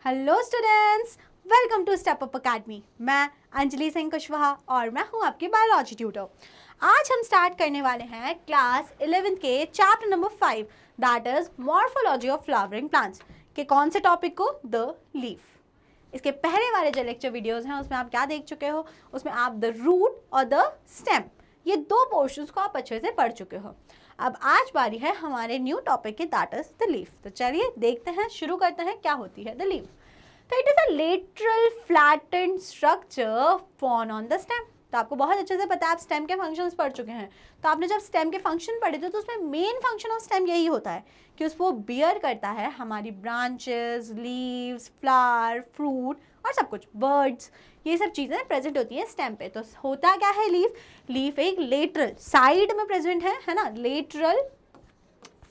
Hello students, welcome to step up academy. मैं अंजलि सिंह कुशवाहा और मैं हूं आपकी बायोलॉजी ट्यूटर। आज हम स्टार्ट करने वाले हैं क्लास 11th के chapter number 5 that is morphology of flowering plants के कौन से टॉपिक को, द लीफ। इसके पहले वाले जो लेक्चर वीडियोस हैं उसमें आप क्या देख चुके हो, उसमें आप द रूट और द स्टेम ये दो पोर्शंस को आप अच्छे से पढ़ चुके हो। अब आज बारी है हमारे न्यू टॉपिक की दैट इज द लीफ। तो चलिए देखते हैं, शुरू करते हैं क्या होती है द लीफ। तो it is a lateral flattened structure form on the stem. तो आपको बहुत अच्छे से पता है, आप स्टेम के फंक्शंस पढ़ चुके हैं। तो आपने जब स्टेम के फंक्शन पढ़े थे तो उसमें मेन फंक्शन ऑफ स्टेम यही होता है कि उसको बियर करता है हमारी ब्रांचेस, लीव्स, फ्लावर, फ्रूट और सब कुछ, बर्ड्स, ये सब चीज़ें प्रेजेंट होती हैं स्टेम पे। तो होता क्या है लीफ? लीफ एक लेटरल साइड में प्रेजेंट है ना, lateral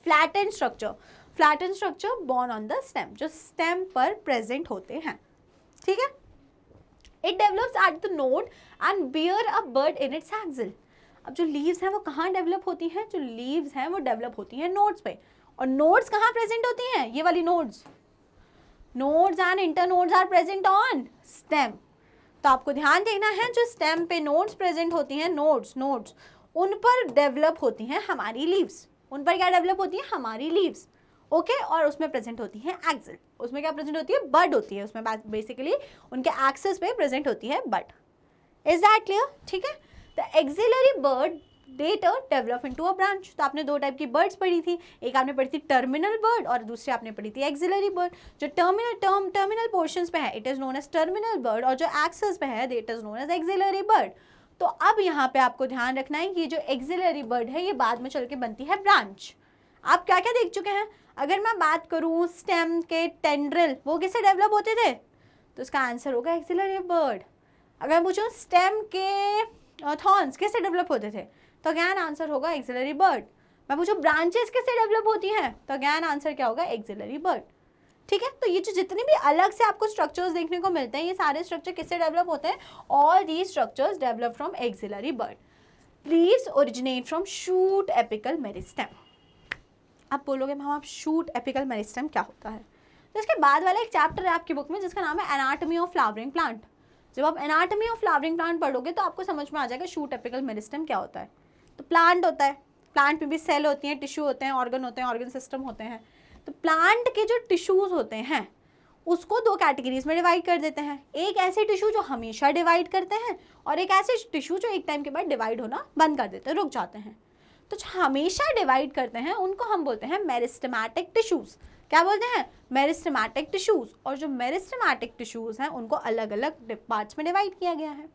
flattened structure, flattened structure borne on the stem, जो स्टेम पर प्रेजेंट होते हैं। ठीक है, it develops at the node and bear a bud in its axil. अब जो लीव्स हैं वो कहाँ डेवलप होती हैं? जो लीव्स हैं वो डेवलप होती हैं नोड्स पे। और नोड्स कहाँ प्रेजेंट होती हैं? ये वाली nodes, nodes and internodes are present on stem. तो आपको ध्यान देना है, जो स्टेम पे नोड्स प्रेजेंट होती हैं, नोड्स उन पर डेवलप होती हैं हमारी लीव्स। उन पर क्या डेवलप होती है? हमारी लीव्स। ओके, और उसमें प्रेजेंट होती है एक्सिल। उसमें क्या प्रेजेंट होती है? बड होती है। उसमें बेसिकली उनके एक्सिस पे प्रेजेंट होती है बड। Is that clear? ठीक है, the axillary bud later develop into a branch। तो आपने दो टाइप की बर्ड्स पढ़ी थी, एक आपने पढ़ी थी टर्मिनल बर्ड और दूसरी आपने पढ़ी थी एक्सिलरी बर्ड। जो टर्मिनल पोर्शंस पे है it is known as terminal bud, और जो एक्सेस पे है it is known as axillary bud. तो अब यहाँ पे आपको ध्यान रखना है कि जो एक्सिलरी बर्ड है ये बाद में चल के बनती है ब्रांच। आप क्या क्या देख चुके हैं? अगर मैं बात करूँ स्टेम के टेंड्रिल, वो किससे डेवलप होते थे? तो इसका आंसर होगा एक्सिलरी बर्ड। अगर मैं पूछूँ स्टेम के थॉर्न्स किससे डेवलप होते थे, तो अगेन आंसर होगा एक्सिलरी बर्ड। मैं पूछूं ब्रांचेस किससे डेवलप होती हैं, तो अगेन आंसर क्या होगा? Axillary bud. ठीक है, तो ये जो जितने भी अलग से आपको स्ट्रक्चर्स देखने को मिलते हैं, ये सारे स्ट्रक्चर किससे डेवलप होते हैं? All these structures develop from axillary bud. Leaves originate from shoot apical meristem. आप बोलोगे मैम आप शूट एपिकल मेरिस्टेम क्या होता है? तो इसके बाद वाला एक चैप्टर है आपकी बुक में जिसका नाम है एनाटॉमी ऑफ फ्लावरिंग प्लांट। जब आप एनाटॉमी ऑफ फ्लावरिंग प्लांट पढ़ोगे तो आपको समझ में आ जाएगा शूट एपिकल मेरिस्टेम क्या होता है। तो प्लांट होता है, प्लांट में भी सेल होती हैं, टिश्यू होते हैं, ऑर्गन होते हैं, ऑर्गन सिस्टम होते हैं। तो प्लांट के जो टिश्यूज होते हैं उसको दो कैटेगरीज में डिवाइड कर देते हैं। एक ऐसे टिश्यू जो हमेशा डिवाइड करते हैं और एक ऐसे टिश्यू जो एक टाइम के बाद डिवाइड होना बंद कर देते हैं, रुक जाते हैं। तो जो हमेशा डिवाइड करते हैं उनको हम बोलते हैं मेरिस्टेमेटिक टिश्यूज। क्या बोलते हैं? Meristematic tissues. और जो मेरिस्टेमेटिक टिश्यूज हैं उनको अलग अलग पार्ट्स में डिवाइड किया गया है।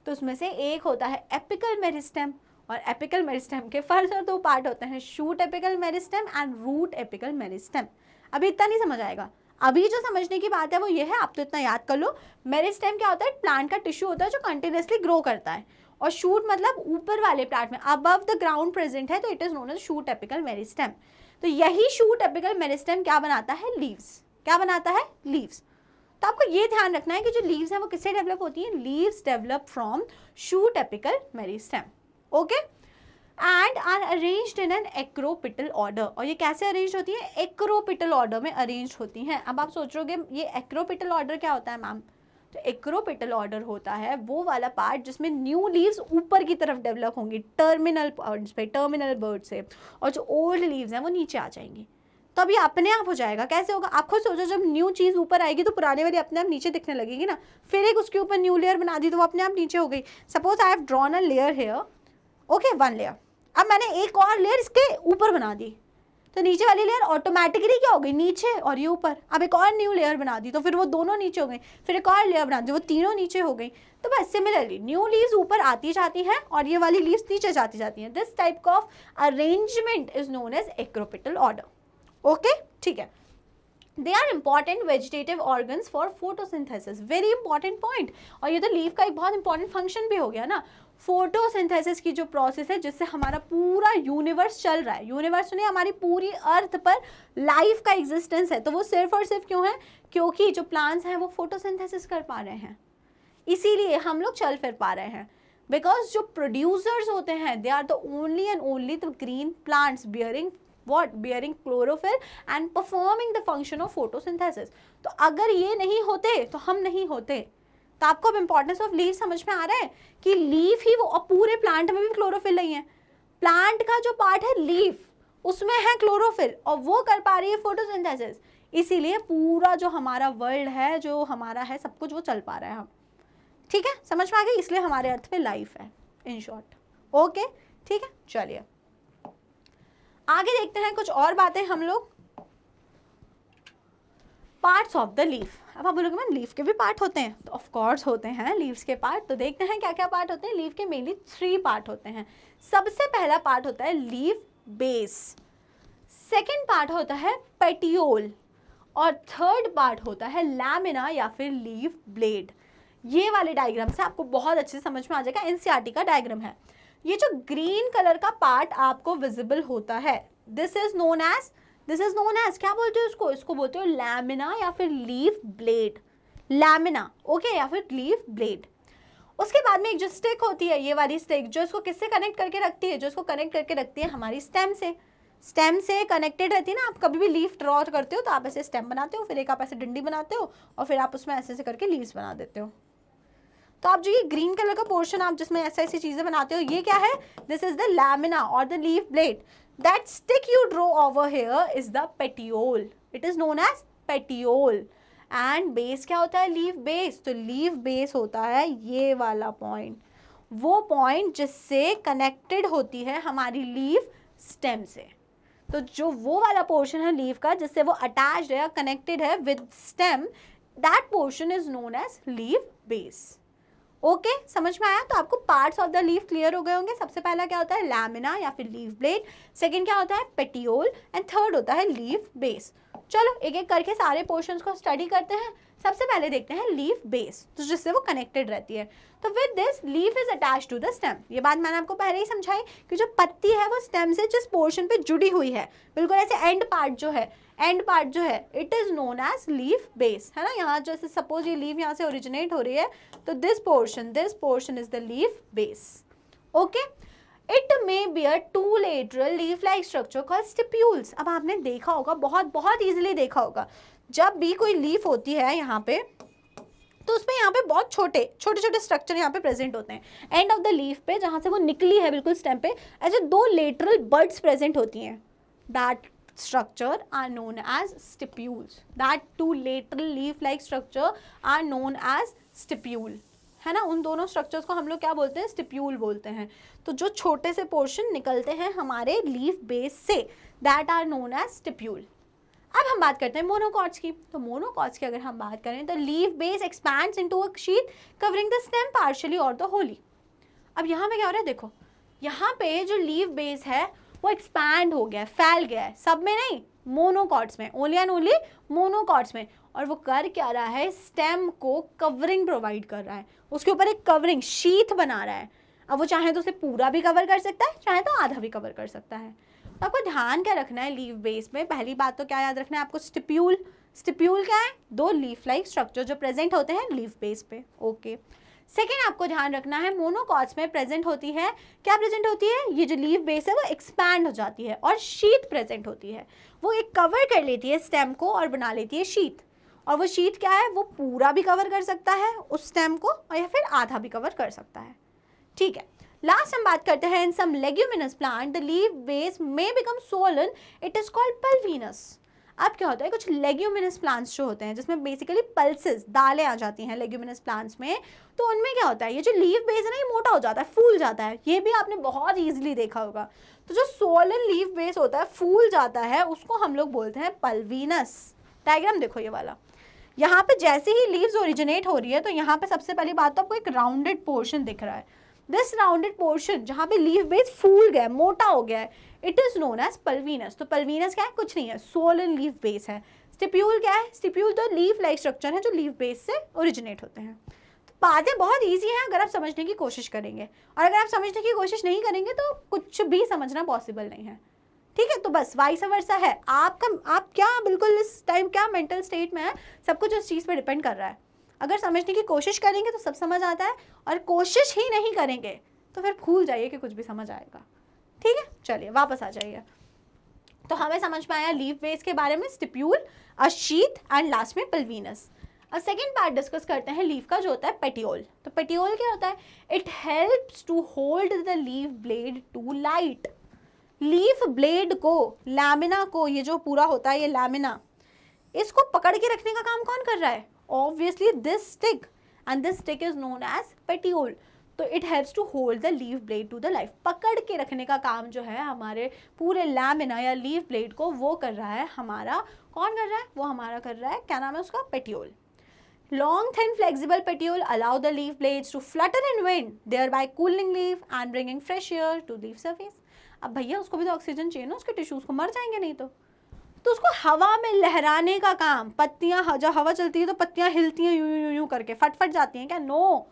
तो उसमें से एक होता है एपिकल मेरिस्टेम, और एपिकल मेरिस्टेम के फर्दर दो पार्ट होते हैं, shoot apical meristem and root apical meristem. अभी इतना नहीं समझ आएगा, अभी जो समझने की बात है वो ये है, आप तो इतना याद कर लो। मेरिस्टेम क्या होता है? प्लांट का टिश्यू होता है जो कंटिन्यूसली ग्रो करता है, और शूट मतलब ऊपर वाले पार्ट में अबव द ग्राउंड प्रेजेंट है, तो it is known as shoot apical meristem. तो यही शूट एपिकल मेरिस्टेम क्या बनाता है? लीव्स। क्या बनाता है? लीव्स। तो आपको ये ध्यान रखना है कि जो लीव्स हैं वो किससे डेवलप होती हैं? Leaves develop from shoot apical meristem. Okay, and are arranged in an acropetal order. और ये कैसे अरेंज होती है? एक्रोपिटल ऑर्डर में अरेंज होती हैं। अब आप सोचोगे ये एक्रोपिटल ऑर्डर क्या होता है मैम? तो एक्रोपिटल ऑर्डर होता है वो वाला पार्ट जिसमें न्यू लीव्स ऊपर की तरफ डेवलप होंगी टर्मिनल बर्ड्स पे, टर्मिनल बर्ड से, और जो ओल्ड लीव्स हैं वो नीचे आ जाएंगी। तो अभी अपने आप हो जाएगा। कैसे होगा? आप खुद सोचो, जब न्यू चीज़ ऊपर आएगी तो पुराने वाली अपने आप नीचे दिखने लगेगी ना। फिर एक उसके ऊपर न्यू लेयर बना दी तो वो अपने आप नीचे हो गई। Suppose I have drawn a layer here, okay, one layer. अब मैंने एक और लेयर इसके ऊपर बना दी तो नीचे वाली लेयर ऑटोमेटिकली क्या हो गई? नीचे, और ये ऊपर। अब एक और न्यू लेयर बना दी तो फिर वो दोनों नीचे हो गई, फिर एक और लेयर बना दी वो तीनों नीचे हो गई। तो बस सिमिलरली न्यू लीव्स ऊपर आती जाती हैं और ये वाली लीव्स नीचे जाती जाती हैं। This type of arrangement is known as acropetal order. Okay, ठीक है। They are important vegetative organs for photosynthesis, very important point. और ये तो लीफ का एक बहुत इंपॉर्टेंट फंक्शन भी हो गया ना, फोटोसिंथेसिस की जो प्रोसेस है जिससे हमारा पूरा यूनिवर्स चल रहा है। यूनिवर्स नहीं, हमारी पूरी अर्थ पर लाइफ का एग्जिस्टेंस है। तो वो सिर्फ और सिर्फ क्यों है? क्योंकि जो प्लांट्स हैं वो फोटोसिंथेसिस कर पा रहे हैं, इसीलिए हम लोग चल फिर पा रहे हैं। बिकॉज जो प्रोड्यूसर्स होते हैं they are the only and only the green plants bearing what, bearing chlorophyll and performing the function of photosynthesis. तो अगर ये नहीं होते तो हम नहीं होते। तो आपको अब इंपॉर्टेंस ऑफ लीव समझ में आ रहा है कि लीफ ही वो, और पूरे प्लांट में भी क्लोरोफिल नहीं है। प्लांट का जो पार्ट है लीफ, उसमें है क्लोरोफिल और वो कर पा रही है फोटोसिंथेसिस, इसीलिए पूरा जो हमारा वर्ल्ड है, जो हमारा है सब कुछ, वो चल पा रहा है हम। ठीक है, समझ में आ गई, इसलिए हमारे अर्थ में लाइफ है इन शॉर्ट। ओके, ठीक है, चलिए आगे देखते हैं कुछ और बातें हम लोग। Parts of the leaf. अब आप बोलोगे मैम लीफ के भी पार्ट होते हैं, तो ऑफ कोर्स होते हैं लीव्स के पार्ट। तो देखते हैं क्या क्या पार्ट होते हैं। लीफ के मेनली 3 पार्ट होते हैं। सबसे पहला पार्ट होता है लीफ बेस, सेकेंड पार्ट होता है पेटियोल, और थर्ड पार्ट होता है लैमिना या फिर लीफ ब्लेड। ये वाले डायग्राम से आपको बहुत अच्छे से समझ में आ जाएगा, एनसीईआरटी का डायग्राम है। ये जो ग्रीन कलर का पार्ट आपको विजिबल होता है, दिस इज नोन एज क्या बोलते हो इसको, इसको बोलते हो लैमिना या फिर लीफ ब्लेड। लैमिना, ओके, या फिर लीफ ब्लेड। उसके बाद में एक जो स्टिक होती है, ये वाली स्टिक, जो इसको किससे कनेक्ट करके रखती है, जो इसको कनेक्ट करके रखती है हमारी स्टेम से। स्टेम से कनेक्टेड रहती है ना। आप कभी भी लीफ ड्रॉ करते हो तो आप ऐसे स्टेम बनाते हो, फिर एक आप ऐसे डंडी बनाते हो और फिर आप उसमें ऐसे ऐसे करके लीव्स बना देते हो। तो आप जो ये ग्रीन कलर का पोर्शन आप जिसमें ऐसे ऐसी चीजें बनाते हो, ये क्या है, दिस इज द लैमिना और the leaf blade. That stick you draw over here is the petiole, it is known as petiole. And base क्या होता है, लीफ बेस। तो लीफ बेस होता है ये वाला पॉइंट, वो पॉइंट जिससे कनेक्टेड होती है हमारी लीफ स्टेम से। तो जो वो वाला पोर्शन है लीफ का जिससे वो अटैच्ड है, कनेक्टेड है with stem, that portion is known as leaf base. Okay, समझ में आया। तो आपको parts of the leaf clear हो गए होंगे। सबसे पहला क्या होता है, लैमिना या फिर लीफ ब्लेड, सेकंड क्या होता है, पेटियोल, एंड थर्ड होता है लीफ बेस। चलो एक एक करके सारे पोर्शंस को स्टडी करते हैं। सबसे पहले देखते हैं लीफ बेस, तो जिससे वो कनेक्टेड रहती है। तो with this leaf is attached to the stem. ये बात मैंने आपको पहले ही समझाई कि जो पत्ती है वो स्टेम से जिस पोर्शन पे जुड़ी हुई है, बिल्कुल ऐसे एंड पार्ट जो है it is known as leaf base, है ना। यहाँ जैसे सपोज ये लीफ यहाँ से ओरिजिनेट हो रही है, तो this portion is the leaf base. Okay, it may bear two lateral leaf like structure called stipules. अब आपने देखा होगा, बहुत इजीली देखा होगा, जब भी कोई लीफ होती है यहाँ पे, तो उसमें यहाँ पे बहुत छोटे छोटे स्ट्रक्चर यहाँ पे प्रेजेंट होते हैं। एंड ऑफ द लीफ पे जहाँ से वो निकली है बिल्कुल स्टेम पे, ऐसे 2 लेटरल बड्स प्रेजेंट होती हैं। That structure are known as stipules. That 2 lateral leaf like structure are known as stipule, है ना। उन दोनों स्ट्रक्चर्स को हम लोग क्या बोलते हैं, स्टिप्यूल बोलते हैं। तो जो छोटे से पोर्शन निकलते हैं हमारे लीफ बेस से, that are known as stipule. अब हम बात करते हैं मोनोकॉट्स की। तो मोनोकॉट्स की अगर हम बात करें तो leaf base expands into a sheet covering the stem partially और द होली। अब यहाँ पे क्या हो रहा है, देखो यहाँ पे जो लीफ बेस है वो एक्सपैंड हो गया है, फैल गया है, सब में नहीं, मोनोकॉट्स में, ओनली एंड ओनली मोनोकॉट्स में। और वो कर क्या रहा है, स्टेम को कवरिंग प्रोवाइड कर रहा है, उसके ऊपर एक कवरिंग शीथ बना रहा है। अब वो चाहे तो उसे पूरा भी कवर कर सकता है, चाहे तो आधा भी कवर कर सकता है। तो आपको ध्यान क्या रखना है लीफ बेस में, पहली बात तो क्या याद रखना है आपको, स्टिप्यूल। स्टिप्यूल क्या है, 2 लीफ लाइक स्ट्रक्चर जो प्रेजेंट होते हैं लीफ बेस पे। ओके, सेकेंड आपको ध्यान रखना है, मोनोकॉट्स में प्रेजेंट होती है, क्या प्रेजेंट होती है, ये जो लीफ बेस है वो एक्सपैंड हो जाती है और शीट प्रेजेंट होती है। वो एक कवर कर लेती है स्टेम को और बना लेती है शीट। और वो शीट क्या है, वो पूरा भी कवर कर सकता है उस स्टेम को, और या फिर आधा भी कवर कर सकता है। ठीक है, लास्ट हम बात करते हैं, in some leguminous plant the leaf base may become swollen, it is called pulvinus. अब क्या होता है, कुछ लेग्यूमिनस प्लांट्स जो होते हैं जिसमें बेसिकली पल्सेस, दालें आ जाती हैं लेग्यूमिनस प्लांट्स में, तो उनमें क्या होता है, ये जो लीफ बेस है ना, ये मोटा हो जाता है, फूल जाता है। ये भी आपने बहुत ईजिली देखा होगा। तो जो सोलन लीफ बेस होता है, फूल जाता है, उसको हम लोग बोलते हैं पल्वीनस। डायग्राम देखो ये वाला, यहाँ पे जैसे ही लीव्स ओरिजिनेट हो रही है, तो यहाँ पे सबसे पहली बात तो आपको एक राउंडेड पोर्शन दिख रहा है। दिस राउंडेड पोर्शन जहाँ पे लीफ बेस फूल गया है, मोटा हो गया है, इट इज नोन एज पल्वीनस। तो पल्वीनस क्या है, कुछ नहीं है, सोलन लीफ बेस है। स्टिप्यूल क्या है, स्टिप्यूल तो लीफ लाइक स्ट्रक्चर है जो लीफ बेस से ओरिजिनेट होते हैं। तो बातें बहुत ईजी हैं अगर आप समझने की कोशिश करेंगे, और अगर आप समझने की कोशिश नहीं करेंगे तो कुछ भी समझना पॉसिबल नहीं है। ठीक है, तो बस वाइस वर्सा है। आप क्या बिल्कुल इस टाइम क्या मेंटल स्टेट में है, सब कुछ उस चीज़ पे डिपेंड कर रहा है। अगर समझने की कोशिश करेंगे तो सब समझ आता है, और कोशिश ही नहीं करेंगे तो फिर भूल जाइए कि कुछ भी समझ आएगा। ठीक है, चलिए वापस आ जाइए। तो हमें समझ में आया लीफ बेस के बारे में, stipule, a sheath and last में पल्वीनस। अब सेकेंड पार्ट डिस्कस करते हैं लीफ का, जो होता है पेटियोल। तो पेटियोल क्या होता है? It helps to hold the leaf blade to light. Leaf blade को, लैमिना को, ये जो पूरा होता है ये लैमिना, इसको पकड़ के रखने का काम कौन कर रहा है? Obviously this stick, and this stick is known as petiole. तो it helps to hold the leaf blade to the life. पकड़ के रखने का काम जो है हमारे पूरे लैमिना या लीफ ब्लेड को, वो कर रहा है हमारा, कौन कर रहा है? वो हमारा कर रहा है, क्या नाम है उसका? Petiole. Long, thin, flexible petiole allow the leaf blades to flutter in wind, thereby cooling leaf and bringing fresh air to leaf surface. अब भैया उसको भी तो ऑक्सीजन चाहिए ना, उसके टिश्यूज को मर जाएंगे नहीं तो उसको हवा में लहराने का काम, पत्तियां, जब हवा चलती है तो पत्तियां हिलती हैं यूं यूं यूं करके, फट जाती हैं क्या? नो,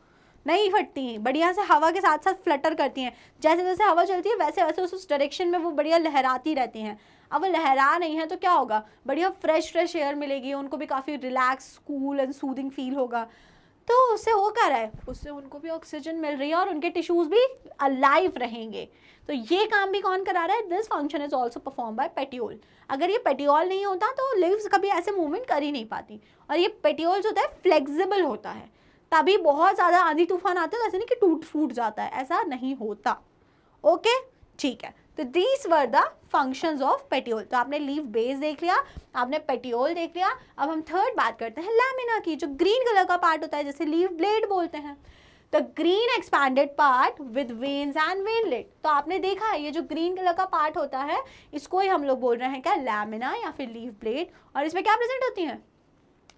नहीं फटती, बढ़िया से हवा के साथ साथ फ्लटर करती हैं। जैसे जैसे हवा चलती है वैसे वैसे उस डायरेक्शन में वो बढ़िया लहराती रहती हैं। अब वो लहरा नहीं है तो क्या होगा? बढ़िया फ्रेश एयर मिलेगी उनको, भी काफ़ी relax, cool and soothing feel होगा। तो उससे हो क्या रहा है? उससे उनको भी ऑक्सीजन मिल रही है और उनके टिश्यूज भी अलाइव रहेंगे। तो ये काम भी कौन करा रहा है? This function is also perform by petiole. अगर ये पेटियोल नहीं होता तो लीव्स कभी ऐसे मूवमेंट कर ही नहीं पाती। और ये पेटियोल जो होता है फ्लेक्सिबल होता है, तभी बहुत ज़्यादा आंधी तूफान आते हैं, ऐसे नहीं कि टूट फूट जाता है, ऐसा नहीं होता। ओके, ठीक है। तो these were the functions of petiole. तो आपने लीफ बेस देख लिया, आपने पेटियोल देख लिया। अब हम थर्ड बात करते हैं लैमिना की, जो ग्रीन कलर का पार्ट होता है, जैसे लीफ ब्लेड बोलते हैं। The green expanded part with veins and veinlet. तो आपने देखा है ये जो ग्रीन कलर का पार्ट होता है, इसको ही हम लोग बोल रहे हैं क्या? लैमिना या फिर लीफ ब्लेड। और इसमें क्या प्रेजेंट होती हैं?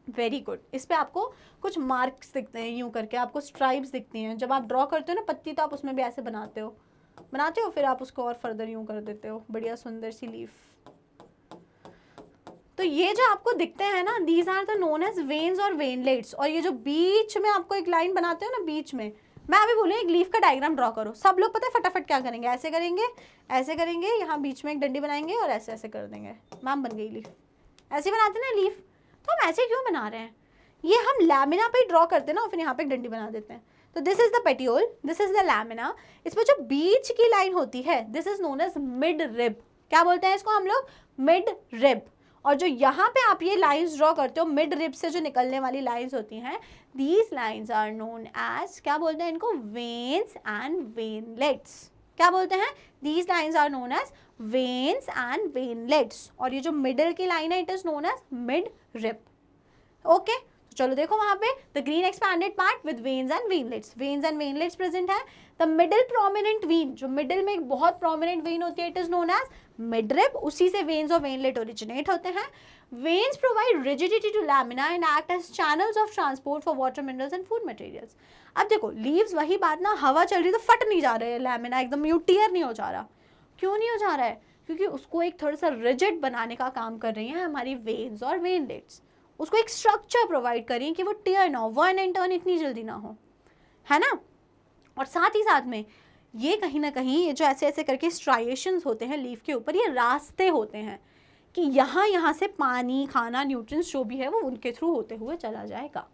Very good. इस पे आपको कुछ मार्क्स दिखते हैं यूं करके, आपको स्ट्राइप्स दिखती हैं। जब आप ड्रॉ करते हो ना पत्ती, तो आप उसमें भी ऐसे बनाते हो, फिर आप उसको और फर्दर यूं कर देते हो, बढ़िया सुंदर सी लीफ। तो ये जो आपको दिखते हैं ना, these are the known as veins और वेनलेट्स। और ये जो बीच में आपको एक लाइन बनाते हो ना, बीच में, मैं अभी बोलूँ एक लीफ का डायग्राम ड्रॉ करो, सब लोग पता है फटाफट क्या करेंगे? ऐसे करेंगे, ऐसे करेंगे, यहाँ बीच में एक डंडी बनाएंगे और ऐसे ऐसे कर देंगे, मैम बन गई लीफ। ऐसे बनाते ना लीफ, तो हम ऐसे क्यों बना रहे हैं? ये हम लैमिना पे ड्रॉ करते हैं ना, और फिर यहाँ पे एक डंडी बना देते हैं। तो this is the petiole, this is the lamina. इसमें जो बीच की लाइन होती है, this is known as mid rib. क्या बोलते हैं इसको हम लोग? Mid rib. और जो यहाँ पे आप ये लाइंस ड्रॉ करते हो, मिड रिब से जो निकलने वाली लाइंस होती हैं, these lines are known as, क्या बोलते हैं इनको? Veins and veinlets. क्या बोलते हैं? These lines are known as veins and veinlets. और ये जो मिडल की लाइन है, it is known as mid rib. Okay, चलो देखो वहां पे the green expanded part with veins and veinlets. Veins and veinlets present है। द मिडिल प्रोमिनेंट वेन, जो मिडिल में एक बहुत प्रोमिनेंट वेन होती है, it is known as mid rib. उसी से वेन्स और वेनलेट ओरिजिनेट होते हैं। Veins provide rigidity to lamina and act as channels of transport for water minerals and food materials. अब देखो लीव्स, वही बात ना, हवा चल रही तो फट नहीं जा रहे हैं लैमिना, एकदम यू टीयर नहीं हो जा रहा। क्यों नहीं हो जा रहा है? क्योंकि उसको एक थोड़ा सा रिजिड बनाने का काम कर रही हैं हमारी वेन्स और वेनलेट्स। उसको एक स्ट्रक्चर प्रोवाइड करें कि वो टीयर ना हो, वन एंड टर्न इतनी जल्दी ना हो, है ना। और साथ ही साथ में ये कहीं ना कहीं, ये जो ऐसे ऐसे करके स्ट्राइएशंस होते हैं लीफ के ऊपर, ये रास्ते होते हैं कि यहाँ से पानी, खाना, न्यूट्रिएंट्स जो भी है वो उनके थ्रू होते हुए चला जाएगा।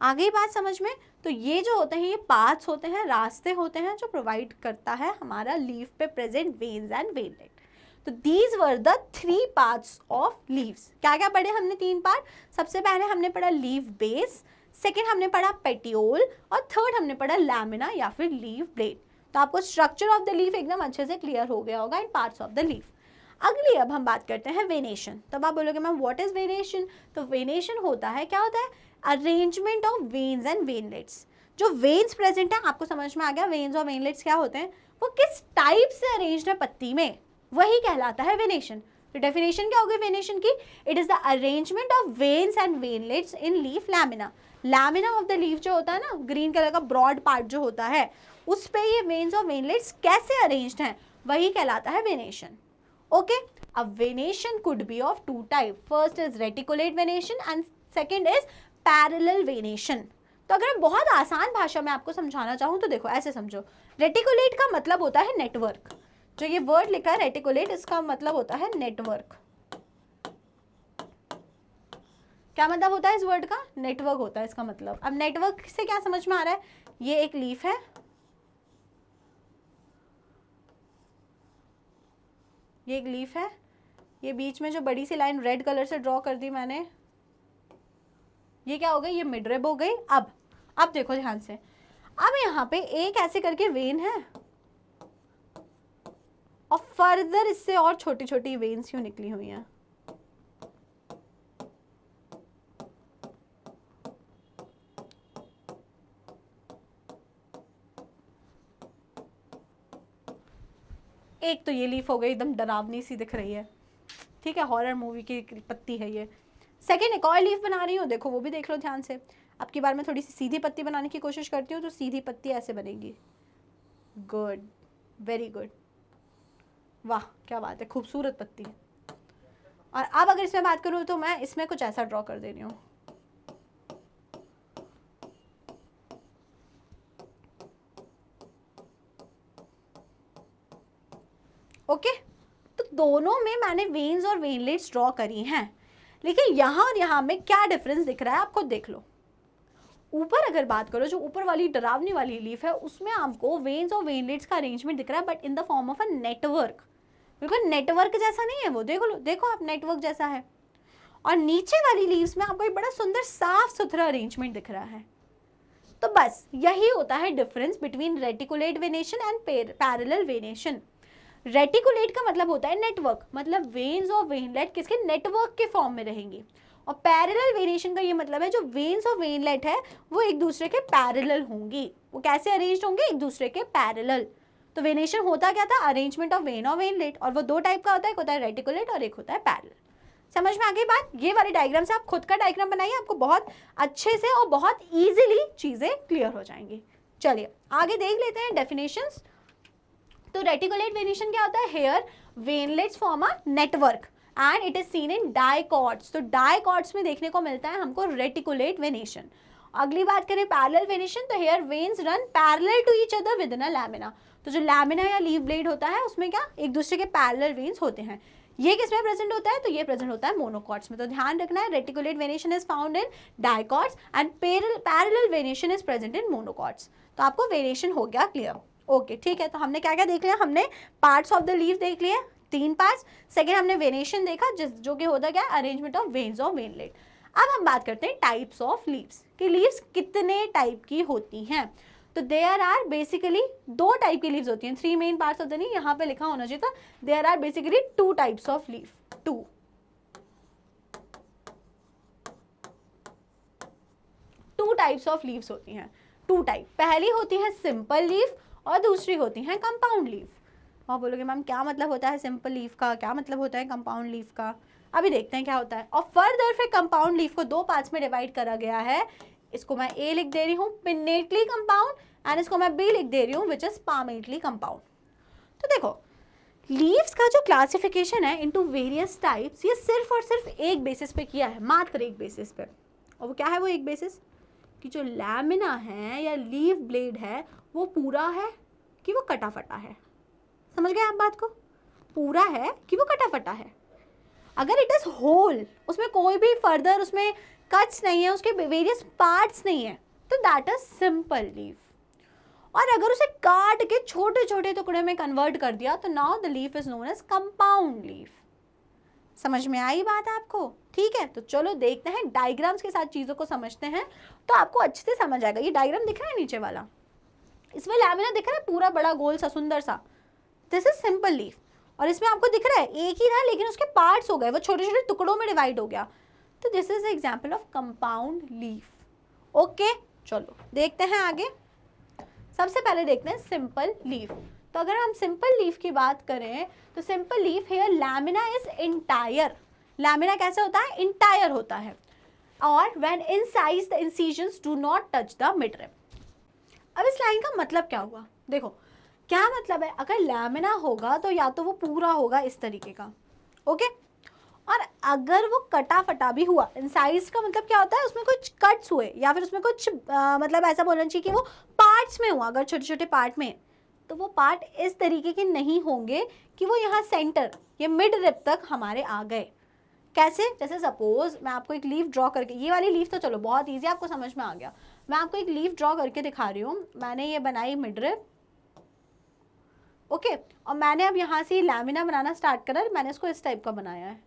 आ गई बात समझ में? तो ये जो होते हैं, ये पाथ्स होते हैं, रास्ते होते हैं, जो प्रोवाइड करता है हमारा लीफ पे प्रेजेंट वेन्स एंड वेनलेट। तो these were the 3 parts of leaves. क्या क्या पढ़े हमने? 3 पार्ट। सबसे पहले हमने पढ़ा लीफ बेस, सेकेंड हमने पढ़ा पेटियोल, और थर्ड हमने पढ़ा लैमिना या फिर लीफ ब्लेड। तो आपको स्ट्रक्चर ऑफ द लीफ एकदम अच्छे से क्लियर हो गया होगा इन पार्ट्स ऑफ द लीफ। अगली अब हम बात करते हैं वेनेशन। तब आप बोलोगे मैम व्हाट इज वेनेशन? तो वेनेशन होता है, क्या होता है? Arrangement of veins and veinlets. जो वेन्स प्रेजेंट है, आपको समझ में आ गया वेन्स और वेनलेट्स क्या होते हैं, वो किस टाइप से अरेंज्ड है पत्ती में, वही कहलाता है वेनेशन। तो डेफिनेशन क्या होगी वेनेशन की? It is the arrangement of veins and veinlets in leaf lamina. Lamina of the leaf जो होता है ना, ग्रीन कलर का ब्रॉड पार्ट जो होता है, उस पे ये वेन्स और वेनलेट्स कैसे अरेंज्ड हैं, वही कहलाता है वेनेशन। ओके, अब venation could be of 2 type. First is reticulate venation and second is parallel venation. तो अगर मैं बहुत आसान भाषा में आपको समझाना चाहूँ तो देखो ऐसे समझो, रेटिकुलेट का मतलब होता है नेटवर्क। जो ये वर्ड लिखा है रेटिकुलेट, इसका मतलब होता है नेटवर्क। क्या मतलब होता है इस वर्ड का? नेटवर्क होता है इसका मतलब। अब नेटवर्क से क्या समझ में आ रहा है? ये एक लीफ है, ये एक लीफ है, ये बीच में जो बड़ी सी लाइन रेड कलर से ड्रॉ कर दी मैंने, ये क्या हो गई, ये मिड रिब हो गई। अब देखो ध्यान से, अब यहाँ पे एक ऐसे करके वेन है और फर्दर इससे और छोटी छोटी वेन्स क्यों निकली हुई हैं। एक तो ये लीफ हो गई, एकदम डरावनी सी दिख रही है, ठीक है, हॉरर मूवी की पत्ती है ये। सेकेंड एक और लीफ बना रही हूँ, देखो वो भी देख लो ध्यान से। अब की बार मैं थोड़ी सी सीधी पत्ती बनाने की कोशिश करती हूँ, तो सीधी पत्ती ऐसे बनेगी। गुड, वेरी गुड, वाह क्या बात है, खूबसूरत पत्ती। और अब अगर इसमें बात करूँ तो मैं इसमें कुछ ऐसा ड्रॉ कर दे रही हूँ। ओके, तो दोनों में मैंने वेन्स और वेनलेट्स ड्रॉ करी हैं, लेकिन यहाँ और यहाँ में क्या डिफरेंस दिख रहा है आप खुद देख लो। ऊपर अगर बात करो, जो ऊपर वाली डरावनी वाली लीफ है, उसमें आपको वेन्स और वेनलेट्स का अरेंजमेंट दिख रहा है, but in the form of a network. बिल्कुल नेटवर्क जैसा नहीं है वो, देखो लो, देखो आप, नेटवर्क जैसा है। और नीचे वाली लीव्स में आपको एक बड़ा सुंदर साफ सुथरा अरेंजमेंट दिख रहा है। तो बस यही होता है difference between reticulate venation and parallel venation. Reticulate का मतलब होता है नेटवर्क, मतलब वेन्स और वेनलेट किसके, नेटवर्क के फॉर्म में रहेंगी। और पैरेलल वेरिएशन का ये मतलब है जो वेन्स और वेनलेट है वो एक दूसरे के पैरेलल होंगी। वो कैसे अरेंज होंगे, एक दूसरे के पैरेलल। तो वेनेशन होता क्या था, अरेंजमेंट ऑफ वेन और वेनलेट, और वो दो टाइप का होता है, एक होता है रेटिकुलेट और एक होता है पैरेलल। समझ में आ गई बात। ये वाली डायग्राम से आप खुद का डायग्राम बनाइए, आपको बहुत अच्छे से और बहुत ईजिली चीजें क्लियर हो जाएंगी। चलिए आगे देख लेते हैं डेफिनेशंस। तो रेटिकुलेट वेनेशन क्या होता है, here veinlets form a network and it is seen in dicots. तो डाइकॉट्स में देखने को मिलता है हमको रेटिकुलेट वेनेशन। अगली बात करें पैरेलल वेनेशन, तो here veins run parallel to each other within a lamina. तो जो लैमिना या लीफ ब्लेड होता है उसमें क्या एक दूसरे के पैरेलल वेन्स होते हैं। ये किसमें प्रेजेंट होता है, तो ये प्रेजेंट होता है मोनोकॉट्स में। तो ध्यान रखना है, reticulate venation is found in dicots and parallel venation is present in monocots. तो आपको वेनेशन हो गया क्लियर। ओके ठीक है, तो हमने क्या क्या देख लिया, हमने पार्ट्स ऑफ द लीफ देख लिए, 3 पार्ट्स। सेकेंड हमने वेनेशन देखा, जो कि होता क्या है, अरेंजमेंट ऑफ वेन्स और वेनलेट। अब हम बात करते हैं टाइप्स ऑफ लीव्स, कि लीव्स कितने टाइप की होती हैं। तो देयर आर बेसिकली 2 टाइप की लीव्स होती हैं, 3 मेन पार्ट्स होते नहीं, यहाँ पे लिखा होना चाहिए था। There are basically 2 types of leaf, 2 types of leaves होती हैं, 2 टाइप। पहली होती है सिंपल लीफ और दूसरी होती है कंपाउंड लीफ। और बोलोगे मैम क्या मतलब होता है सिंपल लीफ का, क्या मतलब होता है कंपाउंड लीफ का, अभी देखते हैं क्या होता है। और फर्दर फिर कंपाउंड लीफ को 2 पार्ट्स में डिवाइड करा गया है। इसको मैं ए लिख दे रही हूँ पिन्नेटली कंपाउंड, एंड इसको मैं बी लिख दे रही हूँ विच इज पामेटली कंपाउंड। तो देखो लीव्स का जो क्लासिफिकेशन है इनटू वेरियस टाइप्स, ये सिर्फ और सिर्फ एक बेसिस पे किया है, मात्र एक बेसिस पे। और वो क्या है वो एक बेसिस, कि जो लैमिना है या लीफ ब्लेड है वो पूरा है कि वो कटा फटा है। समझ गए आप बात को, पूरा है कि वो कटा फटा है। अगर इट इज होल, उसमें कोई भी फर्दर उसमें कट्स नहीं है, उसके वेरियस पार्ट्स नहीं है, तो दैट इज सिंपल लीफ। और अगर उसे काट के छोटे छोटे टुकड़े में कन्वर्ट कर दिया तो now the leaf is known as compound leaf. समझ में आई बात आपको, ठीक है। तो चलो देखते हैं, डायग्राम्स के साथ चीजों को समझते हैं तो आपको अच्छे से समझ आएगा। ये डायग्राम दिख रहा है नीचे वाला, इसमें लैमिना दिख रहा है पूरा बड़ा गोल सा सुंदर सा, दिस इज सिंपल लीफ। और इसमें आपको दिख रहा है एक ही था लेकिन उसके पार्ट्स हो गए, वो छोटे छोटे टुकड़ों में डिवाइड हो गया, तो this is example of compound leaf. Okay चलो देखते हैं आगे। सबसे पहले देखते हैं सिंपल लीफ। तो अगर हम सिंपल लीफ की बात करें तो simple leaf here lamina is entire. Lamina कैसे होता है, इंटायर होता है। और when incise the incisions do not touch the midrib. अब इस लाइन का मतलब क्या हुआ, देखो क्या मतलब है, अगर लैमिना होगा तो या तो वो पूरा होगा इस तरीके का, ओके, और अगर वो कटा फटा भी हुआ, इनसाइज का मतलब क्या होता है, उसमें कुछ कट्स हुए या फिर उसमें कुछ मतलब ऐसा बोलना चाहिए कि वो पार्ट्स में हुआ, अगर छोटे छोटे पार्ट में, तो वो पार्ट इस तरीके के नहीं होंगे कि वो यहाँ सेंटर, ये मिड रिब तक हमारे आ गए। कैसे, जैसे सपोज मैं आपको एक लीफ ड्रॉ करके, ये वाली लीफ तो चलो बहुत ईजी आपको समझ में आ गया, मैं आपको एक लीफ ड्रॉ करके दिखा रही हूँ। मैंने ये बनाई मिड रिब, ओके और मैंने अब यहाँ से लैमिना बनाना स्टार्ट करा, मैंने इसको इस टाइप का बनाया है,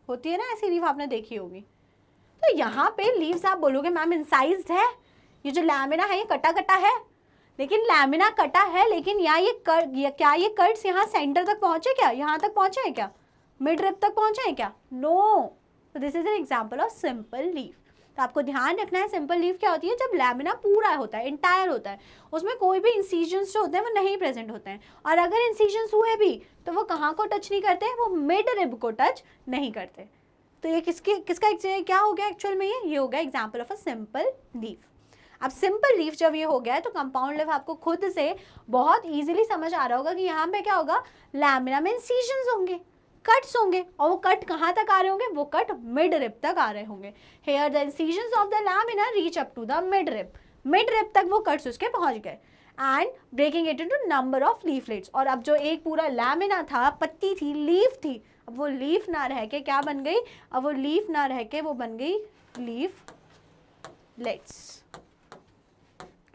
होती है ना ऐसी लीफ, आपने देखी होगी। तो यहाँ पे लीव्स आप बोलोगे मैम इंसाइज्ड है, ये जो लैमिना है ये कटा कटा है, लेकिन लैमिना कटा है, लेकिन यहाँ क्या ये कट्स यहाँ सेंटर तक पहुंचे क्या, यहाँ तक पहुंचे हैं क्या, मिड रिब तक पहुंचे हैं क्या, नो। तो this is an example of simple leaf. तो आपको ध्यान रखना है सिंपल लीफ क्या होती है, जब लैमिना पूरा होता है, इंटायर होता है, उसमें कोई भी इंसिजन्स जो होते हैं वो नहीं प्रेजेंट होते हैं, और अगर इंसिजन्स हुए भी तो वो कहाँ को टच नहीं करते, वो मिड रिब को टच नहीं करते। तो ये किसका क्या हो गया एक्चुअल में, ये हो गया example of a simple leaf. अब सिंपल लीफ जब ये हो गया है तो कंपाउंड लीफ आपको खुद से बहुत इजीली समझ आ रहा होगा कि यहाँ पे क्या होगा, लैमिना में इंसिजन्स होंगे, कट्स होंगे, और वो कट कहाँ तक आ रहे होंगे, वो कट मिड रिब तक आ रहे होंगे। Here the incisions of the lamina reach up to the mid rib तक वो कट्स उसके पहुंच गए, and breaking it into number of leaflets. और अब जो एक पूरा लैमिना था, पत्ती थी, लीफ थी, अब वो लीफ ना रह के क्या बन गई, अब वो लीफ ना रह के वो बन गई लीफलेट्स,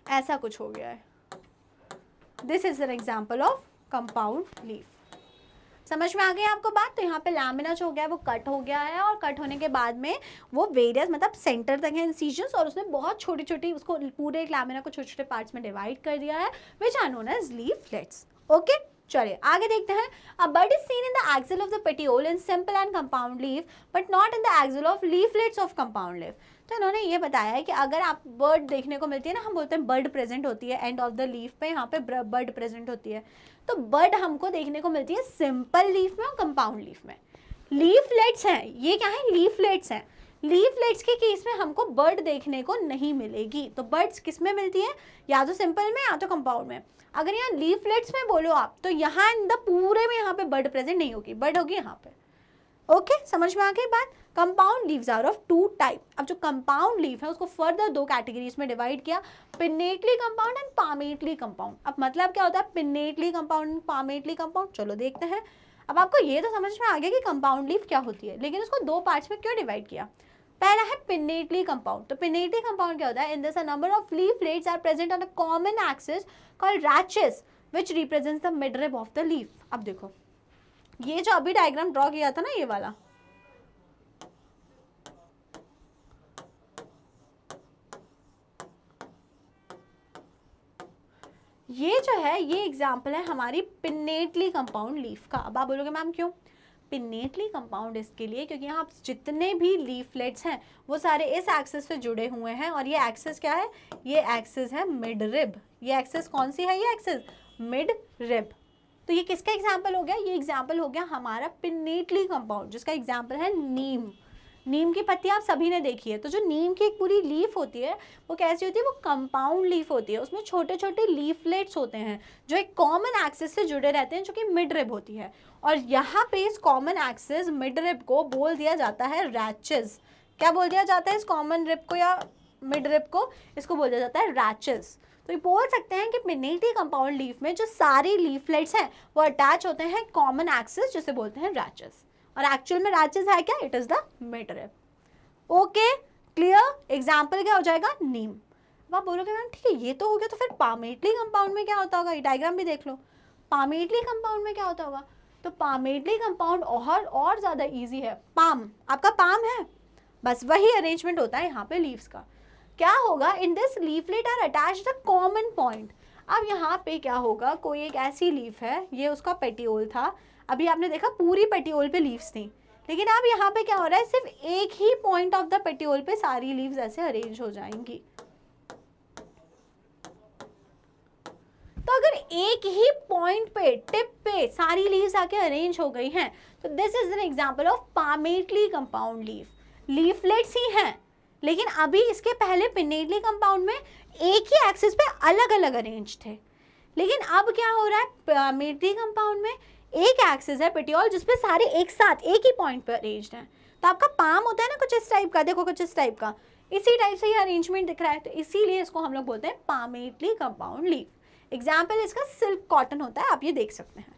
ऐसा कुछ हो गया है। This is an example of compound leaf. समझ में आ गई आपको बात। तो यहाँ पे लैमिना जो हो गया है वो कट हो गया है, और कट होने के बाद में वो वेरियस मतलब सेंटर तक है इंसिजन्स, और उसने बहुत छोटी छोटी उसको पूरे एक लैमिना को छोटे छोटे पार्ट्स में डिवाइड कर दिया है, which are known as leaflets. Okay चलिए आगे देखते हैं। A bud is seen in the axil of the petiole in simple and compound leaf but not in the axil of leaflets of compound leaf. तो इन्होंने ये बताया है कि अगर आप बर्ड देखने को मिलती है ना, हम बोलते हैं बर्ड प्रेजेंट होती है एंड ऑफ द लीफ पे, यहाँ पे बर्ड प्रेजेंट होती है, तो बर्ड हमको देखने को मिलती है सिंपल लीफ में और कंपाउंड लीफ में। लीफलेट्स हैं, ये क्या है, लीफलेट्स हैं। लीफलेट्स के केस में हमको बर्ड देखने को नहीं मिलेगी। तो बर्ड्स किस में मिलती है, या तो सिंपल में या तो कंपाउंड में। अगर यहाँ लीफलेट्स में बोलो आप, तो यहाँ इन द पूरे में यहाँ पे बर्ड प्रेजेंट नहीं होगी, बर्ड होगी यहाँ पे। ओके समझ में आ गई बात। Compound leaves are of two type. अब जो कंपाउंड लीफ है उसको फर्दर दो कैटेगरीज में डिवाइड किया, pinnately compound and palmately compound. अब मतलब क्या होता है पिन्नेटली कंपाउंड, पामेटली कंपाउंड, चलो देखते हैं। अब आपको ये तो समझ में आ गया कि कंपाउंड लीफ क्या होती है, लेकिन उसको दो पार्ट्स में क्यों डिवाइड किया। पहला है पिन्नेटली कंपाउंड। तो पिन्नेटली कंपाउंड क्या होता है, in this a number of leaflets are present on a common axis called rachis which represents the mid rib of the leaf. अब देखो ये जो अभी डायग्राम ड्रॉ किया था ना, ये वाला, ये जो है ये एग्जाम्पल है हमारी पिन्नेटली कंपाउंड लीफ का। अब आप बोलोगे मैम क्यों, पिन्नेटली कंपाउंड इसके लिए क्योंकि यहाँ जितने भी लीफलेट्स हैं वो सारे इस एक्सिस से जुड़े हुए हैं, और ये एक्सिस क्या है, ये एक्सिस है मिड रिब। ये एक्सिस कौन सी है, ये एक्सिस मिड रिब। तो ये किसका एग्जाम्पल हो गया, ये एग्जाम्पल हो गया हमारा पिन्नेटली कंपाउंड, जिसका एग्जाम्पल है नीम। नीम की पत्ती आप सभी ने देखी है। तो जो नीम की एक पूरी लीफ होती है वो कैसी होती है, वो कंपाउंड लीफ होती है। उसमें छोटे छोटे लीफलेट्स होते हैं जो एक कॉमन एक्सिस से जुड़े रहते हैं, जो कि मिड रिब होती है। और यहाँ पे इस कॉमन एक्सिस मिड रिब को बोल दिया जाता है रैचेस। क्या बोल दिया जाता है इस कॉमन रिब को या मिड रिब को, इसको बोल दिया जाता है रैचेस। तो ये बोल सकते हैं कि पिन्नेटली कंपाउंड लीफ में जो सारी लीफलेट्स हैं वो अटैच होते हैं कॉमन एक्सिस, जिसे बोलते हैं रैचेस। और एक्चुअल में रैचेस है क्या, it is the mid rib. Okay clear. Example क्या हो जाएगा, नीम। अब आप बोलोगे मैम ठीक है ये तो हो गया, तो फिर पामेटली कंपाउंड में क्या होता होगा, ये डायग्राम भी देख लो। पामेटली कंपाउंड में क्या होता होगा, तो पामेटली कंपाउंड और ज़्यादा ईजी है। पाम, आपका पाम है, बस वही अरेंजमेंट होता है यहाँ पे लीव्स का। क्या होगा, in this leaflet are attach the common point. अब यहाँ पे क्या होगा, कोई एक ऐसी लीफ है, ये उसका पेटियोल था। अभी आपने देखा पूरी पेटियोल पे लीव्स थी, लेकिन अब यहाँ पे क्या हो रहा है, सिर्फ एक ही पॉइंट ऑफ द पेटियोल पे सारी लीव्स ऐसे अरेंज हो जाएंगी। तो अगर एक ही पॉइंट पे, टिप पे सारी लीव्स आके अरेंज हो गई हैं, तो this is an example of palmately compound leaf. Leaflets ही हैं, लेकिन अभी इसके पहले पिन्नेटली कंपाउंड में एक ही एक्सिस पे अलग अलग अरेंज थे। लेकिन अब क्या हो रहा है, पामेटली कंपाउंड में एक एक्सिस है पेटियोल जिसपे सारे एक साथ एक ही पॉइंट पे अरेंज्ड हैं। तो आपका पाम होता है ना कुछ इस टाइप का, देखो कुछ इस टाइप का, इसी टाइप से ये अरेंजमेंट दिख रहा है, तो इसीलिए इसको हम लोग बोलते हैं पामेटली कंपाउंड लीफ। एग्जाम्पल इसका सिल्क कॉटन होता है, आप ये देख सकते हैं।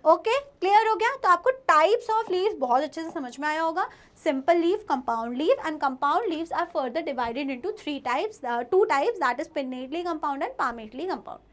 ओके क्लियर हो गया। तो आपको टाइप्स ऑफ लीव्स बहुत अच्छे से समझ में आया होगा, simple leaf, compound leaf, and compound leaves are further divided into two types, that is pinnately compound and palmately compound.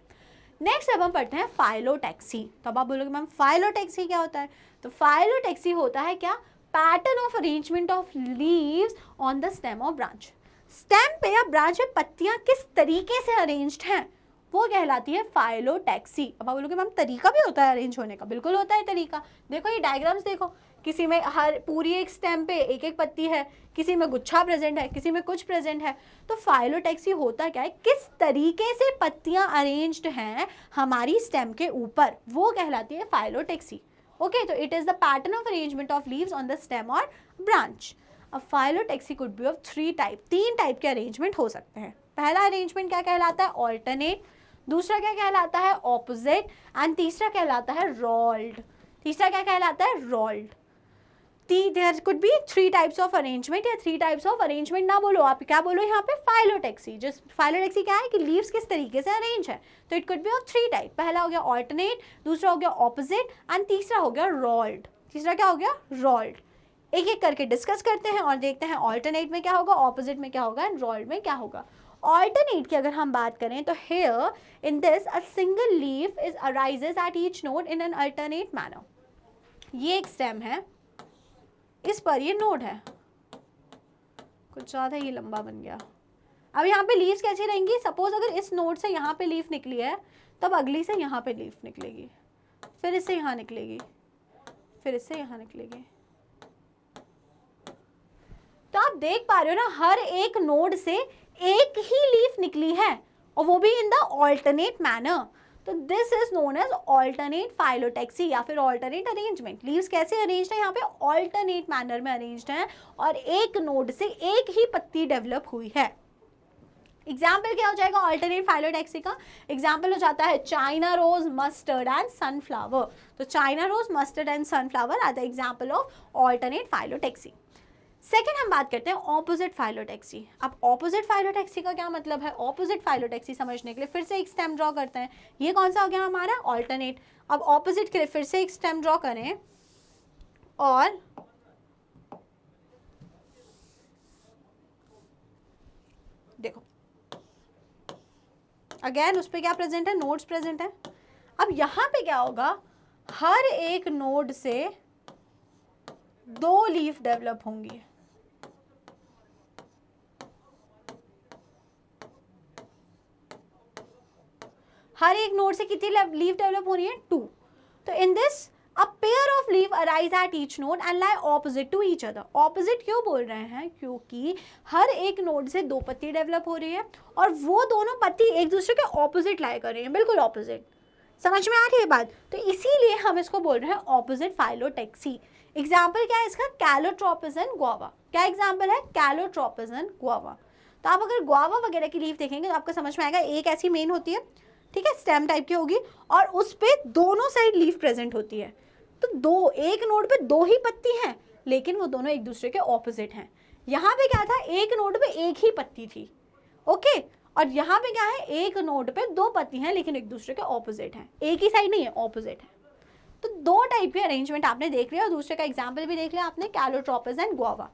Next अब हम पढ़ते हैं फाइलोटैक्सी। तो अब आप बोलोगे मैम फाइलोटैक्सी क्या होता है? तो फाइलोटैक्सी होता है क्या? Pattern of arrangement of leaves on the stem और ब्रांच। स्टेम पे या ब्रांच पे पत्तियां किस तरीके से अरेंज्ड हैं वो कहलाती है फाइलोटैक्सी। अब आप बोलोगे मैम तरीका भी होता है अरेंज होने का? बिल्कुल होता है तरीका। देखो ये डायग्राम्स देखो, किसी में हर पूरी एक स्टेम पे एक एक पत्ती है, किसी में गुच्छा प्रेजेंट है, किसी में कुछ प्रेजेंट है। तो फाइलोटैक्सी होता क्या है? किस तरीके से पत्तियां अरेंज्ड हैं हमारी स्टेम के ऊपर, वो कहलाती है फाइलोटैक्सी। ओके, तो it is the pattern of arrangement of leaves on the stem और ब्रांच। अब phyllotaxy could be of 3 type, 3 type के अरेंजमेंट हो सकते हैं। पहला अरेंजमेंट क्या कहलाता है? ऑल्टरनेट। दूसरा क्या कहलाता है? ऑपोजिट। एंड तीसरा कहलाता है रोल्ड। तीसरा क्या कहलाता है? Whorled. There could be 3 types of arrangement या 3 टाइप्स ऑफ अरेंजमेंट ना बोलो, आप क्या बोलो यहाँ पे? फाइलोटैक्सी। जिस फाइलोटैक्सी क्या है कि लीव्स किस तरीके से अरेंज है। तो it could be of 3 type. पहला हो गया ऑल्टरनेट, दूसरा हो गया ऑपोजिट एंड तीसरा हो गया रोल्ड। तीसरा क्या हो गया? रोल्ड। एक एक करके डिस्कस करते हैं और देखते हैं ऑल्टरनेट में क्या होगा, ऑपोजिट में क्या होगा एंड रोल्ड में क्या होगा। ऑल्टरनेट की अगर हम बात करें तो here in this a single leaf is arises eight each node in an alternate manner. ये एक स्टेम है, इस पर ये नोड है, कुछ ज़्यादा ही लंबा बन गया। अब यहाँ पे लीव्स कैसी रहेंगी? सपोज अगर इस नोड से यहाँ पे लीफ निकली है, तब अगली से यहाँ पे लीफ निकलेगी, फिर इससे यहाँ निकलेगी, फिर इससे यहाँ निकलेगी। तो आप देख पा रहे हो ना, हर एक नोड से एक ही लीफ निकली है और वो भी इन द ऑल्टरनेट मैनर। तो this is known as alternate phyllotaxy या फिर ऑल्टरनेट अरेंजमेंट। लीव्स कैसे अरेंज्ड है? यहाँ पे ऑल्टरनेट मैनर में अरेंज्ड है और एक नोड से एक ही पत्ती डेवलप हुई है। एग्जाम्पल क्या हो जाएगा ऑल्टरनेट फाइलोटैक्सी का? एग्जाम्पल हो जाता है China rose, mustard and sunflower. तो China rose, mustard and sunflower are the example of alternate phyllotaxy. Second हम बात करते हैं ऑपोजिट फाइलोटैक्सी। अब ऑपोजिट फाइलोटैक्सी का क्या मतलब है? ऑपोजिट फाइलोटैक्सी समझने के लिए फिर से एक स्टेम ड्रॉ करते हैं। ये कौन सा हो गया हमारा? ऑल्टरनेट। अब ऑपोजिट के लिए फिर से एक स्टेम ड्रॉ करें और देखो अगेन उस पर क्या प्रेजेंट है? नोड्स प्रेजेंट है। अब यहाँ पे क्या होगा? हर एक नोड से 2 लीफ डेवलप होंगी। हर एक नोड से कितनी लीफ डेवलप हो रही है? 2। तो in this a pair of leaf arise at each node and lie opposite to each other. Opposite क्यों बोल रहे हैं? क्योंकि हर एक नोड से 2 पत्ती डेवलप हो रही है और वो दोनों पत्ती एक दूसरे के ऑपोजिट लाई कर रही हैं, बिल्कुल ऑपोजिट। समझ में आ रही है बात? तो इसीलिए हम इसको बोल रहे हैं ऑपोजिट फाइलोटैक्सी। एग्जाम्पल क्या है इसका? Calotropis and guava. क्या एग्जाम्पल है? Calotropis and guava. तो आप अगर गुआवा वगैरह की लीफ देखेंगे तो आपको समझ में आएगा, एक ऐसी मेन होती है, ठीक है, स्टेम टाइप की होगी और उस पे दोनों साइड लीफ प्रेजेंट होती है। तो एक नोड पे 2 ही पत्ती हैं लेकिन वो दोनों एक दूसरे के ऑपोजिट हैं। यहाँ पे क्या था? एक नोड पे एक ही पत्ती थी, ओके। और यहाँ पे क्या है? एक नोड पे 2 पत्ती हैं लेकिन एक दूसरे के ऑपोजिट हैं, एक ही साइड नहीं है, ऑपोजिट है। तो 2 टाइप के अरेंजमेंट आपने देख लिया और दूसरे का एग्जाम्पल भी देख लिया आपने, कैलोट्रोपिस एंड गुआवा,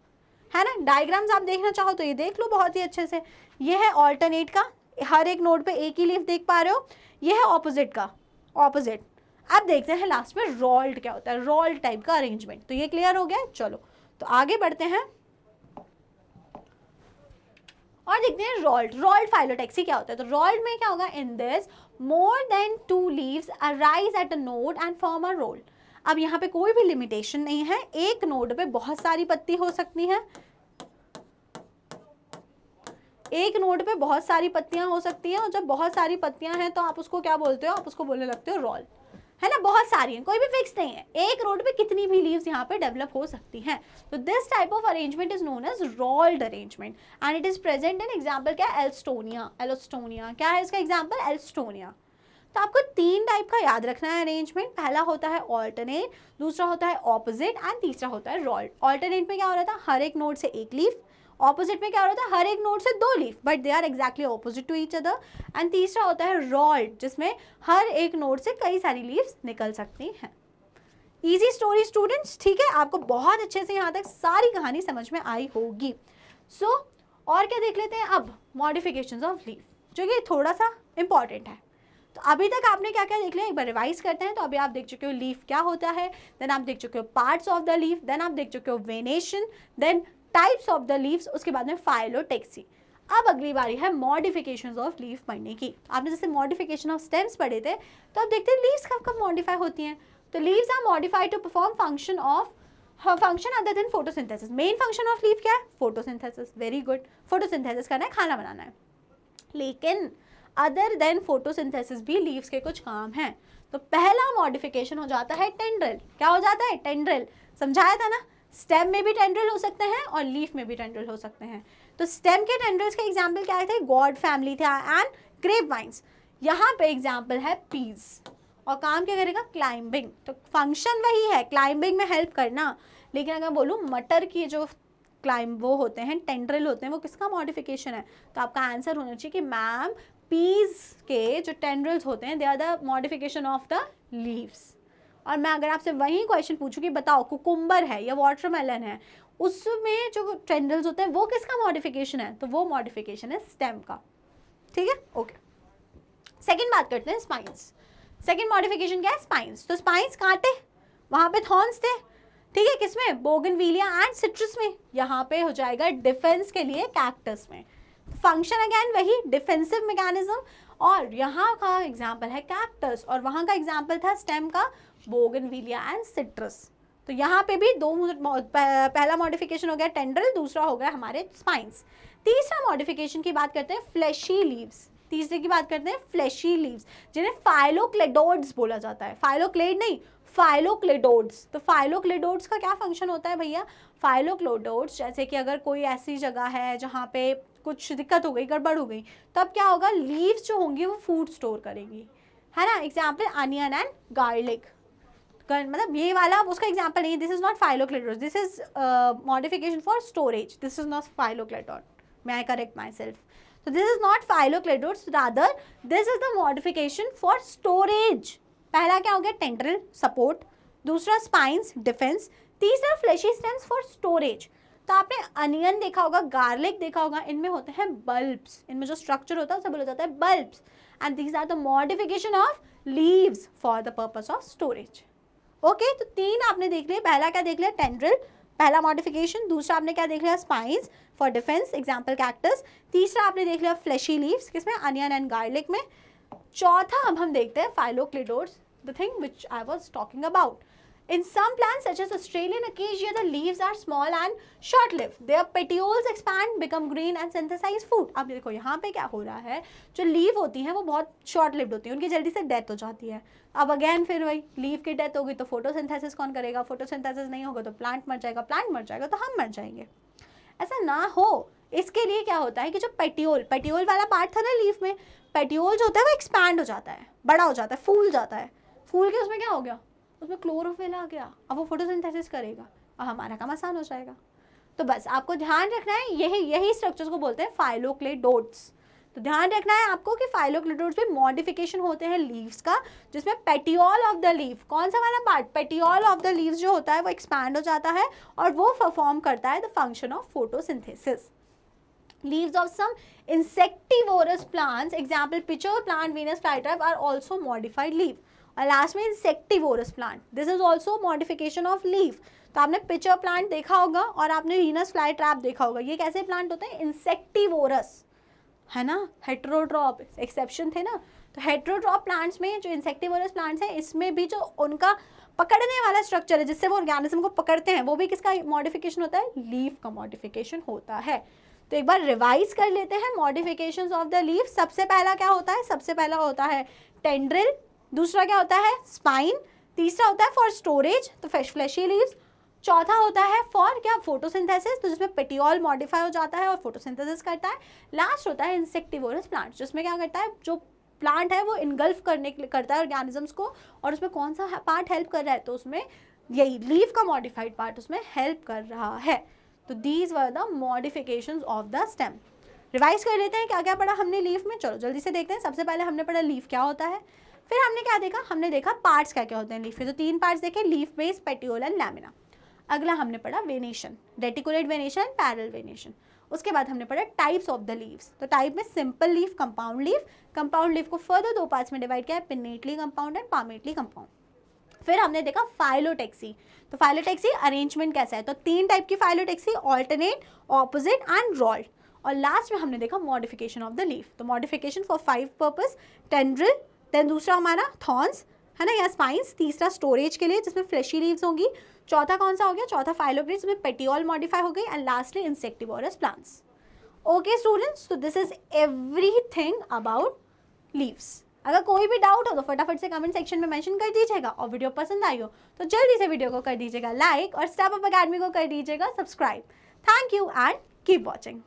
है ना। डायग्राम्स आप देखना चाहो तो ये देख लो बहुत ही अच्छे से। ये है ऑल्टरनेट का, हर एक नोड पे एक ही लीफ देख पा रहे हो। ये है ऑपोजिट का, ऑपोजिट। अब देखते हैं लास्ट में रोल्ड क्या होता है, रोल्ड टाइप का अरेंजमेंट। तो ये क्लियर हो गया? चलो तो आगे बढ़ते हैं और देखते हैं रोल्ड। रोल्ड फाइलोटैक्सी क्या होता है? तो रोल्ड में क्या होगा? In this more than 2 leaves arise at a node and form a whorl. अब यहाँ पे कोई भी लिमिटेशन नहीं है, एक नोड पे बहुत सारी पत्ती हो सकती हैं, एक नोड पे बहुत सारी पत्तियां हो सकती हैं और जब बहुत सारी पत्तियां हैं तो आप उसको क्या बोलते हो? आप उसको बोलने लगते हो रोल, है ना। बहुत सारी हैं, कोई भी फिक्स नहीं है, एक नोड पे कितनी भी लीव्स यहाँ पे डेवलप हो सकती हैं। तो this type of arrangement is known as whorled arrangement and it is present in example क्या है? एल्स्टोनिया। एल्स्टोनिया क्या है इसका एग्जाम्पल? एल्स्टोनिया। तो आपको 3 टाइप का याद रखना है अरेंजमेंट। पहला होता है ऑल्टरनेट, दूसरा होता है ऑपोजिट एंड तीसरा होता है रोल्ड। ऑल्टरनेट में क्या हो रहा था? हर एक नोड से एक लीफ। ऑपोजिट में क्या हो रहा था? हर एक नोड से 2 leaf but they are exactly opposite to each other. And तीसरा होता है रोल्ड, जिसमें हर एक नोड से कई सारी लीव्स निकल सकती हैं। इजी स्टोरी स्टूडेंट्स, ठीक है। आपको बहुत अच्छे से यहाँ तक सारी कहानी समझ में आई होगी। सो और क्या देख लेते हैं अब? मॉडिफिकेशंस ऑफ लीफ, जो कि थोड़ा सा इंपॉर्टेंट है। तो अभी तक आपने क्या क्या देख लिया, एक बार रिवाइज करते हैं। तो अभी आप देख चुके हो लीफ क्या होता है, देन आप देख चुके हो parts of the leaf, then आप देख चुके हो venation, then types of the leaves, उसके बाद में फाइलोटेक्सी। अब अगली बारी है मॉडिफिकेशंस ऑफ लीफ पढ़ने की। आपने जैसे मॉडिफिकेशन ऑफ स्टेम्स पढ़े थे, तो अब देखते हैं लीव्स कब कब मॉडिफाई होती हैं। तो leaves are modified to perform function other than photosynthesis. Main function of leaf क्या है? फोटोसिंथेसिस। वेरी गुड, फोटोसिंथेसिस करना है, खाना बनाना है। लेकिन अदर देन फोटोसिंथेसिस भी लीव्स के कुछ काम हैं। तो पहला मॉडिफिकेशन हो जाता है टेंड्रिल। क्या हो जाता है? टेंड्रिल। समझाया था ना, स्टेम में भी टेंड्रिल हो सकते हैं और लीफ में भी टेंड्रिल हो सकते हैं। तो स्टेम के टेंड्रिल्स के एग्जाम्पल क्या थे? गॉड फैमिली थे एंड ग्रेप वाइन्स। यहाँ पे एग्जाम्पल है पीज। और काम क्या करेगा? क्लाइंबिंग। तो फंक्शन वही है, क्लाइंबिंग में हेल्प करना। लेकिन अगर बोलूँ मटर की जो क्लाइंब वो होते हैं, टेंड्रिल होते हैं, वो किसका मॉडिफिकेशन है? तो आपका आंसर होना चाहिए कि मैम पीज के जो टेंड्रिल्स होते हैं they are the modification of the leaves. और मैं अगर आपसे वही क्वेश्चन पूछूं कि बताओ कुकुम्बर है या वाटरमेलन है, उसमें जो टेंड्रिल्स होते हैं वो किसका मॉडिफिकेशन है? तो वो मॉडिफिकेशन है स्टेम का। ठीक है, ओके। सेकंड बात करते हैं स्पाइंस। सेकंड मॉडिफिकेशन क्या है? स्पाइंस। तो स्पाइंस कांटे, वहां पे थॉर्न्स थे, ठीक है, किसमें? बोगनविलिया एंड सिट्रस में। यहाँ पे हो जाएगा डिफेंस के लिए कैक्टस में। फंक्शन अगेन वही, डिफेंसिव मैकेनिज्म। और यहाँ का एग्जाम्पल है कैक्टस और वहाँ का एग्जाम्पल था स्टेम का बोगनविलिया एंड सिट्रस। तो यहाँ पे भी दो, पहला मॉडिफिकेशन हो गया टेंड्रिल, दूसरा हो गया हमारे स्पाइंस। तीसरा मॉडिफिकेशन की बात करते हैं फ्लैशी लीव्स। तीसरे की बात करते हैं फ्लैशी लीव्स, जिन्हें फाइलोक्लेडोड्स बोला जाता है। फाइलोक्लेड नहीं, फाइलोक्लेडोड्स। तो फाइलोक्लेडोड्स का क्या फंक्शन होता है भैया? फाइलोक्लेडोड्स जैसे कि अगर कोई ऐसी जगह है जहाँ पे कुछ दिक्कत हो गई, गड़बड़ हो गई, तो अब क्या होगा? लीव्स जो होंगी वो फूड स्टोर करेंगी, है ना। Example onion and garlic. मतलब ये वाला उसका एग्जाम्पल नहीं, this is not phylloclades, this is modification for storage, this is not phylloclade, may I correct myself. So this is not phyllocleidodes, rather this is the modification for storage. पहला क्या हो गया? Tendril, support. दूसरा spines, defence. तीसरा flashy stems for storage. तो आपने onion देखा होगा, गार्लिक देखा होगा, इनमें होते हैं बल्ब्स। इनमें जो स्ट्रक्चर होता है उसे बोला जाता है bulbs. And these are the modification of leaves for the purpose of storage. Okay, तो तीन आपने देख लिया। पहला क्या देख लिया? टेंड्रिल, पहला मॉडिफिकेशन। दूसरा आपने क्या देख लिया? Spines for defence, example cactus. तीसरा आपने देख लिया फ्लैशी लीव्स, किसमें? अनियन एंड गार्लिक में। चौथा अब हम देखते हैं phylloclades, the thing which I was talking about. In some plants such as Australian acacia, the leaves are small and short-lived. Their petioles expand, become green and synthesize food. अब देखो यहाँ पे क्या हो रहा है, जो लीव होती हैं वो बहुत शॉर्ट-लिव्ड होती हैं, उनकी जल्दी से डेथ हो जाती है। अब अगेन फिर वही, लीव की डेथ होगी तो फोटोसिंथेसिस कौन करेगा? फोटोसिंथेसिस नहीं होगा तो प्लांट मर जाएगा, प्लांट मर जाएगा तो हम मर जाएंगे। ऐसा ना हो, इसके लिए क्या होता है कि जो पेटियोल वाला पार्ट था ना लीफ में, पेटियोल जो होता है वो एक्सपैंड हो जाता है, बड़ा हो जाता है, फूल जाता है। फूल के उसमें क्या हो गया? उसमें क्लोरोफिल आ गया। अब वो फोटोसिंथेसिस करेगा और हमारा काम आसान हो जाएगा। तो बस आपको ध्यान रखना है, यही स्ट्रक्चर्स को बोलते हैं फाइलोक्लेडोड्स। तो ध्यान रखना है आपको कि फाइलोक्लेडोड्स में मॉडिफिकेशन होते हैं लीव्स का, जिसमें पेटियोल ऑफ द लीफ, कौन सा वाला part? Petiole of the leaves जो होता है वो एक्सपैंड हो जाता है और वो परफॉर्म करता है the function of photosynthesis. Leaves of some insectivorous plants, example pitcher plant, Venus flytrap, are also modified leaf. और लास्ट में insectivorous plant, this is also modification of leaf. तो आपने पिचर प्लांट देखा होगा और आपने वीनस फ्लाई ट्रैप देखा होगा। ये कैसे प्लांट होते हैं? इंसेक्टिवोरस, है ना। हेट्रोट्रॉप एक्सेप्शन थे ना। तो हेट्रोट्रॉप प्लांट्स में जो इंसेक्टिवोरस प्लांट्स हैं, इसमें भी जो उनका पकड़ने वाला स्ट्रक्चर है जिससे वो ऑर्गेनिज्म को पकड़ते हैं, वो भी किसका मॉडिफिकेशन होता है? लीफ का मॉडिफिकेशन होता है। तो एक बार रिवाइज कर लेते हैं मॉडिफिकेशंस ऑफ द लीफ। सबसे पहला क्या होता है? सबसे पहला होता है टेंड्रिल, दूसरा क्या होता है? स्पाइन, तीसरा होता है फॉर स्टोरेज, तो फ्लैशी लीव्स। चौथा होता है फॉर क्या? फोटोसिंथेसिस, तो जिसमें पेटियोल मॉडिफाई हो जाता है और फोटोसिंथेसिस करता है। लास्ट होता है इंसेक्टिवोरस प्लांट, जिसमें क्या करता है? जो प्लांट है वो इनगल्फ करने के लिए करता है ऑर्गेनिजम्स को, और उसमें कौन सा पार्ट हेल्प कर रहा है? तो उसमें यही लीफ का मॉडिफाइड पार्ट उसमें हेल्प कर रहा है। तो these were the modifications of the stem. Revise कर लेते हैं क्या क्या पढ़ा हमने लीफ में। चलो जल्दी से देखते हैं। सबसे पहले हमने पढ़ा लीफ क्या होता है, फिर हमने क्या देखा? हमने देखा पार्ट्स क्या क्या होते हैं लीफ के। तो तीन पार्ट्स देखे, leaf base, petiole and lamina. अगला हमने पढ़ा venation, reticulate venation, parallel venation. उसके बाद हमने पढ़ा टाइप्स ऑफ द लीव्स। तो टाइप में simple leaf, compound leaf. Compound leaf को फर्दर 2 पार्ट्स में डिवाइड किया है, pinnately compound and palmately compound. फिर हमने देखा फाइलोटेक्सी। तो फाइलोटेक्सी अरेंजमेंट कैसा है, तो 3 टाइप की phyllotaxy, alternate, opposite and whorled. और लास्ट में हमने देखा मॉडिफिकेशन ऑफ द लीफ। तो modification for 5 purpose, tendril, then दूसरा हमारा थॉर्न्स है ना, या स्पाइंस, तीसरा स्टोरेज के लिए जिसमें फ्लैशी लीव्स होंगी, चौथा कौन सा हो गया, चौथा फाइलोग्रेड जिसमें पेटियोल मॉडिफाई हो गई, and lastly insectivorous plants. Okay students, तो this is everything about leaves. अगर कोई भी डाउट हो तो फटाफट से कमेंट सेक्शन में मेंशन कर दीजिएगा, और वीडियो पसंद आई हो तो जल्दी से वीडियो को कर दीजिएगा लाइक, और स्टेप अप अकेडमी को कर दीजिएगा subscribe. Thank you and keep watching.